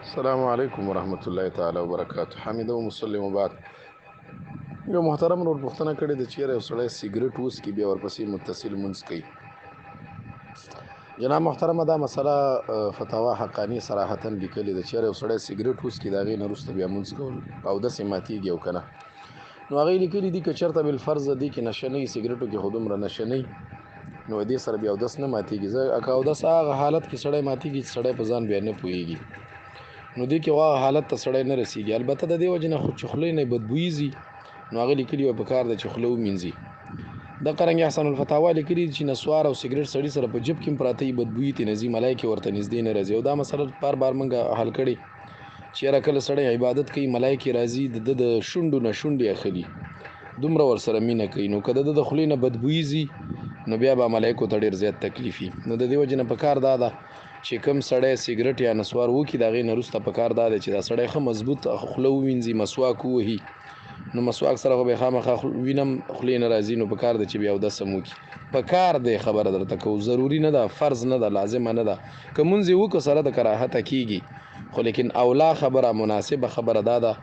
السلام علیکم ورحمۃ الله تعالی وبرکاته. حمید و مسلم وبعد. یو محترم نور پوښتنه کړې د چیرې یو سړی سیګریټ وڅکي بیا ورپسې متصل مونځ کوي. جناب محترمه دا مسله فتاوا حقانی صراحتا لیکلې ده. چیرې یو سړی سیګریټ وڅکي د هغې نه وروسته بیا مونځ کول او داسې ماتېږي او که نه، نو هغې لیکلي دي که چېرته بالفرض دې کې نشه نه وي، سیګریټو کې خو دومره نشه نه وي، نو دې سره بیا اودس نه ماتېږي. که اودس هغه حالت کې سړی ماتېږي چې سړی په ځان بیا نه پوهېږي، نو دې کې هغه حالت ته سړی نه رسېږي. البته د دې وجې نه خو چې خولې نه بدبویي ځي، نو هغه لیکلي وه په کار ده چې خوله ومینځي. دقرنګې احسن الفتاوا لیکلي چې نسوار او سیګریټ سړي سره په جب کې هم پراته وي، بدبویي ترې نه ځي، ملایکې ورته نږدې نه راځي. او دا مسله بار بار موږ حل کړې چې یاره کله سړی عبادت کوي ملایکې راځي د ده د شونډو نه شونډې اخلي، دومره ورسره مینه کوي، نو که د ده د خولې نه بدبویي ځي نو بیا به ملایکو ته ډېر زیات تکلیف وي. نو د دې وجې نه په کار دا ده چې کوم سړی سیګریټ یا نسوار وکړي د هغې نه وروسته په کار دا دی چې دا سړی ښه مضبوط خوله ووینځي، مسواک ووهي. نو مسواک سره خو به یې خامخا وینم خولې نه راځي، نو په کار دی چې بیا اودس هم وکړي. په کار دی خبره درته کوو، ضروري نه ده، فرض نه ده، لازمه نه ده. که مونځ یې وکړو سره د کراهته کېږي، خو لیکن اولا خبره مناسبه خبره دا ده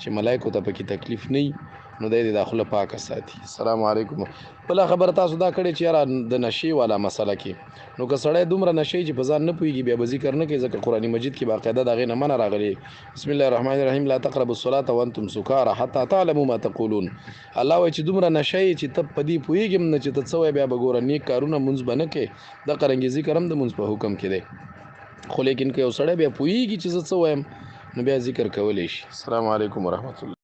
چې ملایکو ته پکې تکلیف نه وي، نو دی د خوله پاکه ساتي. السلام علیکم. بله خبره تاسو دا کړې چې یاره د نشې والا مسله کې، نو که سړی دومره نشې چې په ځان نه پوهېږي بیا به ذکر نه کوي، ځکه قرآن مجید کې باقاعده د هغې نه منع راغلې. بسم الله الرحمن الرحیم لا تقربوا الصلاة وانتم سکارى حتى تعلموا ما تقولون. الله وایي چې دومره نشه یې چې ته په دې پوهېږې نه چې ته څه وایې، بیا به ګوره نیک کارونه مونځ به نه کوې. دقرنګې ذکر هم د مونځ په حکم کې دی، خو لیکن که یو سړی بیا پوهېږي چې زه څه وایم نو بیا ذکر کولی شي. السلام علیکم ورحمت الله.